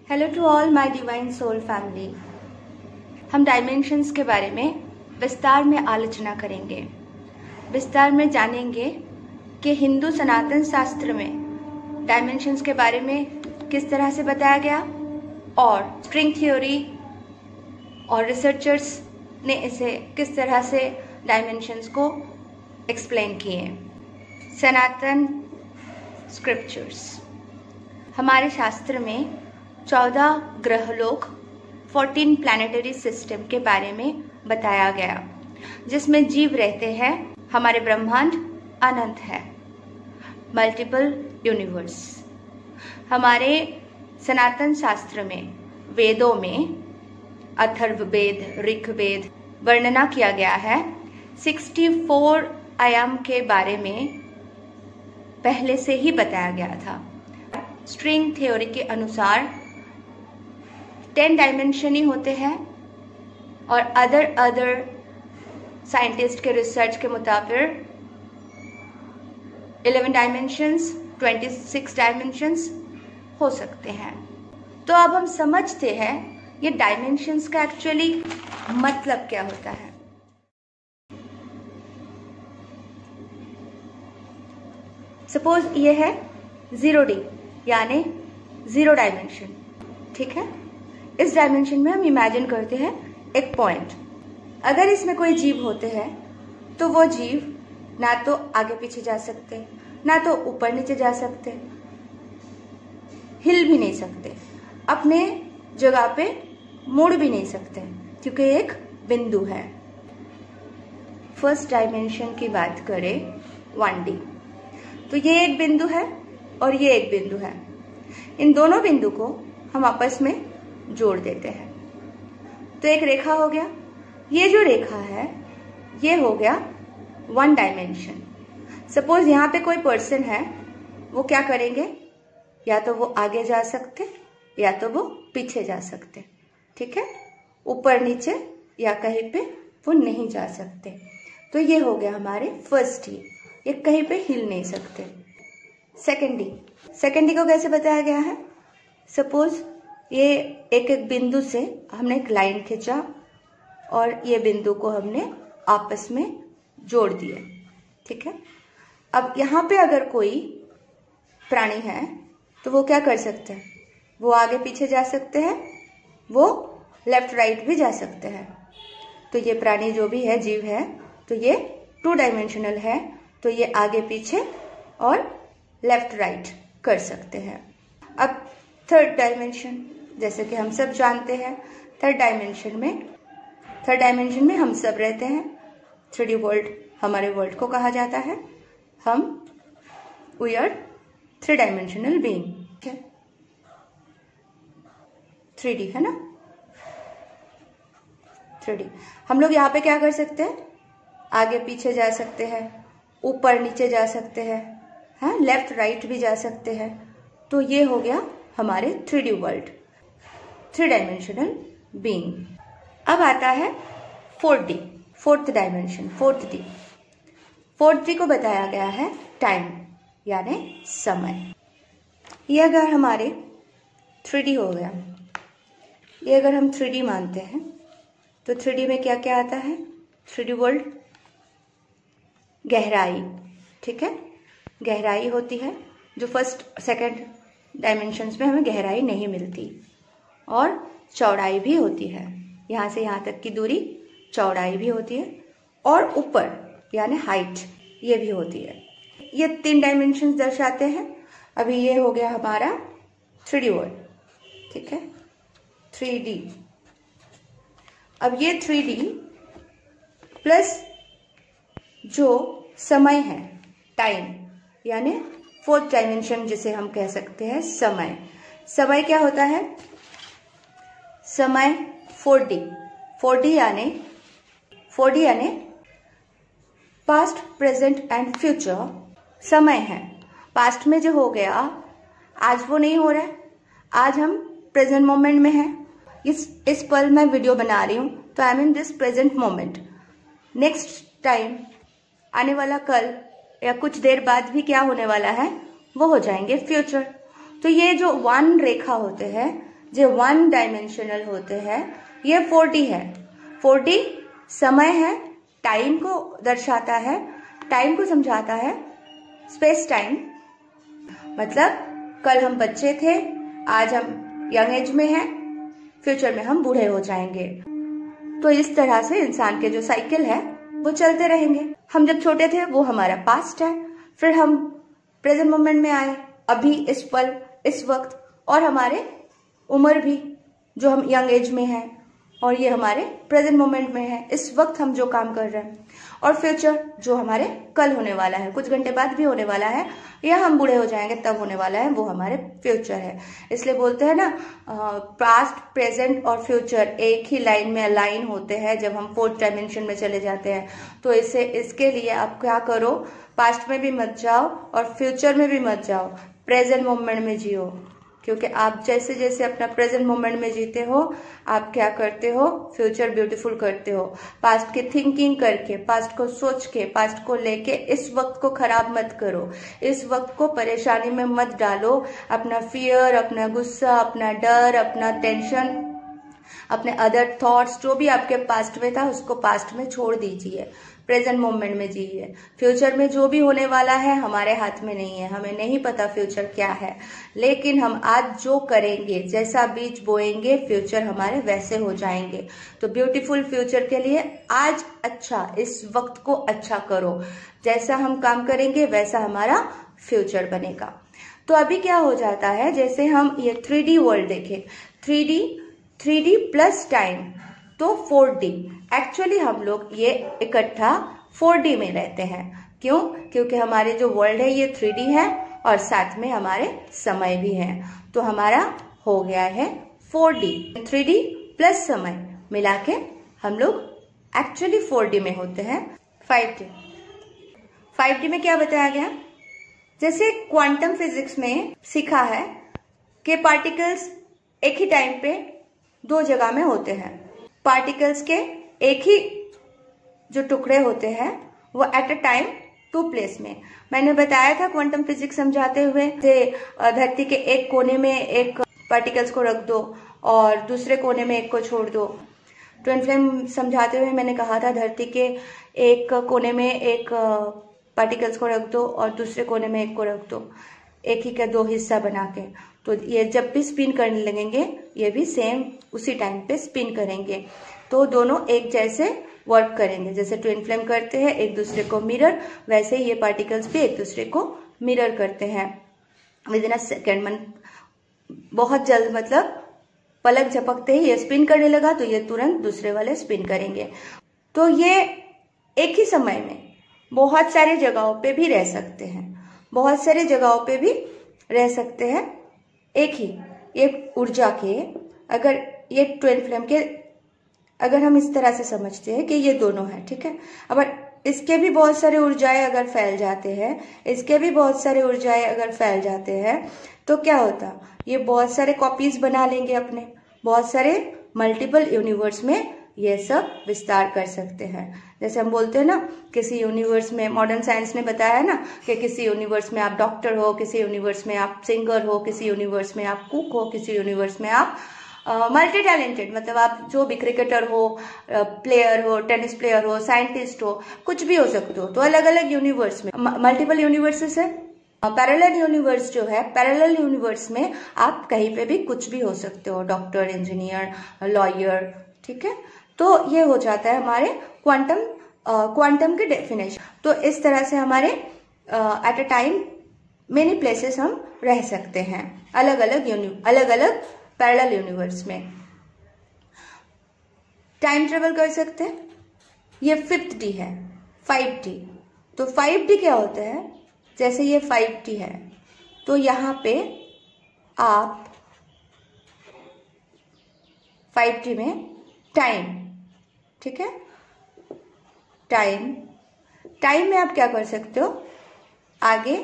Hello to all my divine soul family. हम dimensions के बारे में विस्तार में आलोचना करेंगे, विस्तार में जानेंगे कि हिंदू सनातन शास्त्र में डायमेंशंस के बारे में किस तरह से बताया गया और स्ट्रिंग थ्योरी और रिसर्चर्स ने इसे किस तरह से डायमेंशंस को एक्सप्लेन किए। सनातन स्क्रिप्चर्स, हमारे शास्त्र में 14 ग्रहलोक 14 प्लैनेटरी सिस्टम के बारे में बताया गया, जिसमें जीव रहते हैं। हमारे ब्रह्मांड अनंत है, मल्टीपल यूनिवर्स। हमारे सनातन शास्त्र में वेदों में अथर्ववेद, ऋग्वेद वर्णना किया गया है। 64 आयाम के बारे में पहले से ही बताया गया था। स्ट्रिंग थ्योरी के अनुसार 10 डायमेंशन ही होते हैं और अदर साइंटिस्ट के रिसर्च के मुताबिक 11 डायमेंशंस, 26 डायमेंशंस हो सकते हैं। तो अब हम समझते हैं ये डायमेंशंस का एक्चुअली मतलब क्या होता है। सपोज ये है 0D यानी 0 डायमेंशन, ठीक है। इस डायमेंशन में हम इमेजिन करते हैं एक पॉइंट। अगर इसमें कोई जीव होते हैं तो वो जीव ना तो आगे पीछे जा सकते, ना तो ऊपर नीचे जा सकते, हिल भी नहीं सकते, अपने जगह पे मुड़ भी नहीं सकते, क्योंकि एक बिंदु है। फर्स्ट डायमेंशन की बात करें 1D, तो ये एक बिंदु है और ये एक बिंदु है। इन दोनों बिंदु को हम आपस में जोड़ देते हैं तो एक रेखा हो गया। ये जो रेखा है ये हो गया 1 डायमेंशन। सपोज यहाँ पे कोई पर्सन है, वो क्या करेंगे, या तो वो आगे जा सकते या तो वो पीछे जा सकते, ठीक है। ऊपर नीचे या कहीं पे वो नहीं जा सकते। तो ये हो गया हमारे फर्स्ट डी, ये कहीं पे हिल नहीं सकते। सेकेंड डी को कैसे बताया गया है। सपोज ये एक बिंदु से हमने एक लाइन खींचा और ये बिंदु को हमने आपस में जोड़ दिया, ठीक है। अब यहाँ पे अगर कोई प्राणी है तो वो क्या कर सकते हैं, वो आगे पीछे जा सकते हैं, वो लेफ्ट राइट भी जा सकते हैं। तो ये प्राणी जो भी है, जीव है, तो ये 2 डायमेंशनल है, तो ये आगे पीछे और लेफ्ट राइट कर सकते हैं। अब थर्ड डायमेंशन, जैसे कि हम सब जानते हैं, थर्ड डायमेंशन में हम सब रहते हैं। 3D वर्ल्ड हमारे वर्ल्ड को कहा जाता है। वी आर 3 डायमेंशनल बीइंग, ठीक है। 3D है ना, 3D। हम लोग यहाँ पे क्या कर सकते हैं, आगे पीछे जा सकते हैं, ऊपर नीचे जा सकते हैं, हाँ, लेफ्ट राइट भी जा सकते हैं। तो ये हो गया हमारे 3D वर्ल्ड, 3 डायमेंशनल बीइंग। अब आता है 4D, fourth dimension, 4th D को बताया गया है टाइम यानी समय। ये अगर हमारे 3D हो गया, ये अगर हम 3D मानते हैं तो 3D में क्या क्या आता है। 3D वर्ल्ड, गहराई, ठीक है, गहराई होती है जो फर्स्ट सेकंड डायमेंशंस में हमें गहराई नहीं मिलती। और चौड़ाई भी होती है, यहाँ से यहाँ तक की दूरी चौड़ाई भी होती है। और ऊपर यानी हाइट, ये भी होती है। ये 3 डायमेंशंस दर्शाते हैं। अभी ये हो गया हमारा 3D वर्ल्ड, ठीक है, 3D। अब ये 3D प्लस जो समय है, टाइम, यानी 4th डायमेंशन जिसे हम कह सकते हैं समय। समय क्या होता है, समय 4D यानी पास्ट, प्रेजेंट एंड फ्यूचर समय है। पास्ट में जो हो गया आज वो नहीं हो रहा है, आज हम प्रेजेंट मोमेंट में हैं। इस पल मैं वीडियो बना रही हूँ तो I am in this present moment. Next time आने वाला कल या कुछ देर बाद भी क्या होने वाला है, वो हो जाएंगे फ्यूचर। तो ये जो 1 रेखा होते हैं जो 1 डायमेंशनल होते हैं ये 4D है। 4D समय है, टाइम को दर्शाता है, टाइम को समझाता है, स्पेस टाइम। मतलब कल हम बच्चे थे, आज हम यंग एज में हैं, फ्यूचर में हम बूढ़े हो जाएंगे। तो इस तरह से इंसान के जो साइकिल है वो चलते रहेंगे। हम जब छोटे थे वो हमारा पास्ट है, फिर हम प्रेजेंट मोमेंट में आए, अभी इस पल इस वक्त, और हमारे उम्र भी जो हम यंग एज में हैं, और ये हमारे प्रेजेंट मोमेंट में है, इस वक्त हम जो काम कर रहे हैं। और फ्यूचर जो हमारे कल होने वाला है, कुछ घंटे बाद भी होने वाला है, या हम बूढ़े हो जाएंगे तब होने वाला है, वो हमारे फ्यूचर है। इसलिए बोलते हैं ना, पास्ट प्रेजेंट और फ्यूचर एक ही लाइन में अलाइन होते हैं जब हम 4th डायमेंशन में चले जाते हैं। तो इसके लिए आप क्या करो, पास्ट में भी मत जाओ और फ्यूचर में भी मत जाओ, प्रेजेंट मोमेंट में जियो। क्योंकि आप जैसे जैसे अपना प्रेजेंट मोमेंट में जीते हो, आप क्या करते हो, फ्यूचर ब्यूटीफुल करते हो। पास्ट की थिंकिंग करके, पास्ट को सोच के, पास्ट को लेके इस वक्त को खराब मत करो, इस वक्त को परेशानी में मत डालो। अपना फियर, अपना गुस्सा, अपना डर, अपना टेंशन, अपने अदर थॉट्स जो भी आपके पास्ट में था उसको पास्ट में छोड़ दीजिए, प्रेजेंट मोमेंट में जिए। फ्यूचर में जो भी होने वाला है हमारे हाथ में नहीं है, हमें नहीं पता फ्यूचर क्या है, लेकिन हम आज जो करेंगे, जैसा बीज बोएंगे, फ्यूचर हमारे वैसे हो जाएंगे। तो ब्यूटीफुल फ्यूचर के लिए आज अच्छा, इस वक्त को अच्छा करो। जैसा हम काम करेंगे वैसा हमारा फ्यूचर बनेगा। तो अभी क्या हो जाता है, जैसे हम ये 3D वर्ल्ड देखें, 3D प्लस टाइम तो 4D। एक्चुअली हम लोग ये इकट्ठा 4D में रहते हैं। क्यों? क्योंकि हमारे जो वर्ल्ड है ये 3D है और साथ में हमारे समय भी है, तो हमारा हो गया है 4D। 3D प्लस समय मिला के हम लोग एक्चुअली 4D में होते हैं। 5D में क्या बताया गया, जैसे क्वांटम फिजिक्स में सीखा है कि पार्टिकल्स एक ही टाइम पे 2 जगह में होते हैं। पार्टिकल्स के एक ही जो टुकड़े होते हैं वो एट अ टाइम 2 प्लेस में। मैंने बताया था क्वांटम फिजिक्स समझाते हुए, धरती के एक कोने में एक पार्टिकल्स को रख दो और दूसरे कोने में एक को छोड़ दो। ट्विन फ्लेम समझाते हुए मैंने कहा था धरती के एक कोने में एक पार्टिकल्स को रख दो और दूसरे कोने में एक को रख दो, एक ही का 2 हिस्सा बना के। तो ये जब भी स्पिन करने लगेंगे ये भी सेम उसी टाइम पे स्पिन करेंगे, तो दोनों एक जैसे वर्क करेंगे। जैसे ट्विन फ्लेम करते हैं एक दूसरे को मिरर, वैसे ही ये पार्टिकल्स भी एक दूसरे को मिरर करते हैं विद इन अ सेकेंड। बहुत जल्द, मतलब पलक झपकते ही ये स्पिन करने लगा तो ये तुरंत दूसरे वाले स्पिन करेंगे। तो ये एक ही समय में बहुत सारी जगहों पे भी रह सकते हैं, बहुत सारी जगहों पे भी रह सकते हैं। एक ही एक ऊर्जा के, अगर ये ट्विन फ्लेम के, अगर हम इस तरह से समझते हैं कि ये दोनों है, ठीक है। अब इसके भी बहुत सारे ऊर्जाएं अगर फैल जाते हैं, इसके भी बहुत सारे ऊर्जाएं अगर फैल जाते हैं, तो क्या होता, ये बहुत सारे कॉपीज बना लेंगे अपने, बहुत सारे मल्टीपल यूनिवर्स में ये सब विस्तार कर सकते हैं। जैसे हम बोलते हैं ना, किसी यूनिवर्स में, मॉडर्न साइंस ने बताया ना कि किसी यूनिवर्स में आप डॉक्टर हो, किसी यूनिवर्स में आप सिंगर हो, किसी यूनिवर्स में आप कुक हो, किसी यूनिवर्स में आप मल्टी टैलेंटेड, मतलब आप जो भी क्रिकेटर हो, प्लेयर हो, टेनिस प्लेयर हो, साइंटिस्ट हो, कुछ भी हो सकते हो। तो अलग अलग यूनिवर्स में मल्टीपल यूनिवर्सेस है। पैरेलल यूनिवर्स जो है, पैरेलल यूनिवर्स में आप कहीं पे भी कुछ भी हो सकते हो, डॉक्टर, इंजीनियर, लॉयर, ठीक है। तो ये हो जाता है हमारे क्वांटम के डेफिनेशन। तो इस तरह से हमारे at a time many places हम रह सकते हैं, अलग अलग पैरेलल यूनिवर्स में टाइम ट्रेवल कर सकते हैं। ये 5th D है, 5D। तो 5D क्या होता है, जैसे ये 5D है तो यहाँ पे आप 5D में टाइम, ठीक है, टाइम में आप क्या कर सकते हो, आगे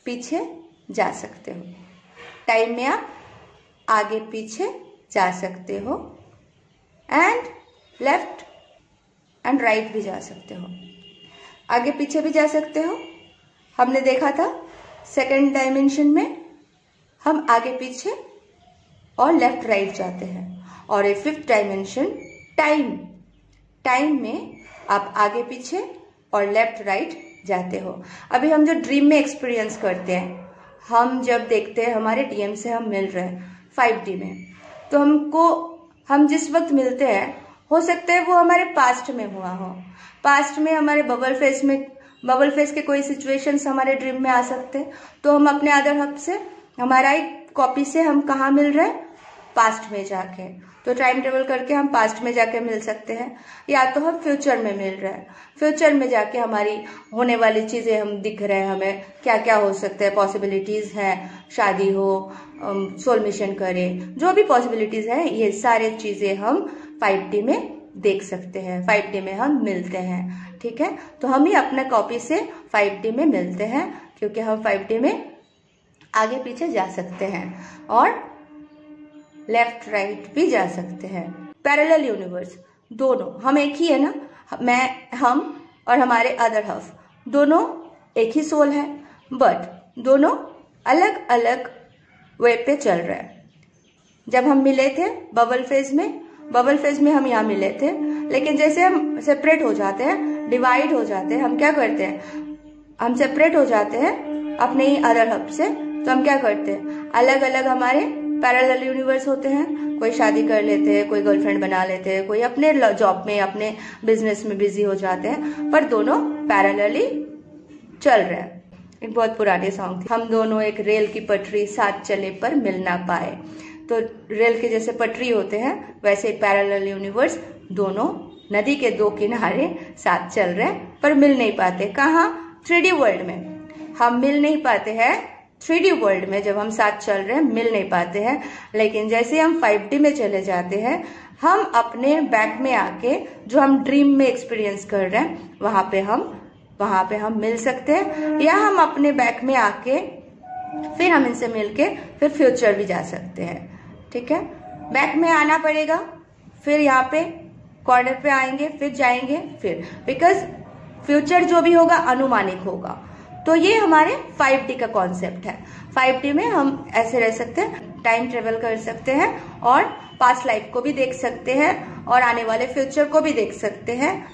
पीछे जा सकते हो। टाइम में आप आगे पीछे जा सकते हो एंड लेफ्ट एंड राइट भी जा सकते हो, आगे पीछे भी जा सकते हो। हमने देखा था 2nd डायमेंशन में हम आगे पीछे और लेफ्ट राइट जाते हैं। और ये फिफ्थ डायमेंशन टाइम में आप आगे पीछे और लेफ्ट राइट जाते हो। अभी हम जो ड्रीम में एक्सपीरियंस करते हैं, हम जब देखते हैं हमारे डीएम से हम मिल रहे हैं 5D में, तो हम जिस वक्त मिलते हैं हो सकता है वो हमारे पास्ट में हुआ हो। पास्ट में हमारे बबल फेस के कोई सिचुएशंस हमारे ड्रीम में आ सकते हैं। तो हम अपने अदर हब से, हमारा एक कॉपी से हम कहाँ मिल रहे हैं, पास्ट में जाके। तो टाइम ट्रेवल करके हम पास्ट में जाके मिल सकते हैं, या तो हम फ्यूचर में मिल रहे हैं। फ्यूचर में जाके हमारी होने वाली चीजें हम दिख रहे हैं, हमें क्या क्या हो सकता है, पॉसिबिलिटीज है, शादी हो, सोल मिशन करें, जो भी पॉसिबिलिटीज है, ये सारे चीजें हम 5D में देख सकते हैं, 5D में हम मिलते हैं। ठीक है, तो हम ही अपने कॉपी से 5D में मिलते हैं, क्योंकि हम 5D में आगे पीछे जा सकते हैं और लेफ्ट राइट भी जा सकते हैं। पैरेलल यूनिवर्स, दोनों हम एक ही है ना, हम और हमारे अदर हाफ दोनों एक ही सोल है, बट दोनों अलग अलग वे पे चल रहे हैं। जब हम मिले थे बबल फेज में हम यहाँ मिले थे, लेकिन जैसे हम सेपरेट हो जाते हैं, डिवाइड हो जाते हैं, हम क्या करते हैं, हम सेपरेट हो जाते हैं अपने ही अदर हब से। तो हम क्या करते हैं, अलग अलग हमारे पैरेलल यूनिवर्स होते हैं। कोई शादी कर लेते हैं, कोई गर्लफ्रेंड बना लेते हैं, कोई अपने जॉब में, अपने बिजनेस में बिजी हो जाते हैं, पर दोनों पैरेलली चल रहे हैं। एक बहुत पुरानी सॉन्ग थी, हम दोनों एक रेल की पटरी, साथ चले पर मिल ना पाए। तो रेल के जैसे पटरी होते हैं, वैसे पैरेलल यूनिवर्स दोनों नदी के दो किनारे साथ चल रहे हैं, पर मिल नहीं पाते। कहाँ? 3D वर्ल्ड में हम मिल नहीं पाते हैं। 3D वर्ल्ड में जब हम साथ चल रहे हैं मिल नहीं पाते हैं, लेकिन जैसे हम 5D में चले जाते हैं, हम अपने बैक में आके जो हम ड्रीम में एक्सपीरियंस कर रहे हैं वहां पे हम मिल सकते हैं, या हम अपने बैक में आके फिर हम इनसे मिलके फिर फ्यूचर भी जा सकते हैं। ठीक है, बैक में आना पड़ेगा, फिर यहाँ पे कॉर्नर पे आएंगे, फिर जाएंगे, फिर बिकॉज फ्यूचर जो भी होगा अनुमानिक होगा। तो ये हमारे 5D का कॉन्सेप्ट है। 5D में हम ऐसे रह सकते हैं, टाइम ट्रेवल कर सकते हैं और पास्ट लाइफ को भी देख सकते हैं और आने वाले फ्यूचर को भी देख सकते हैं।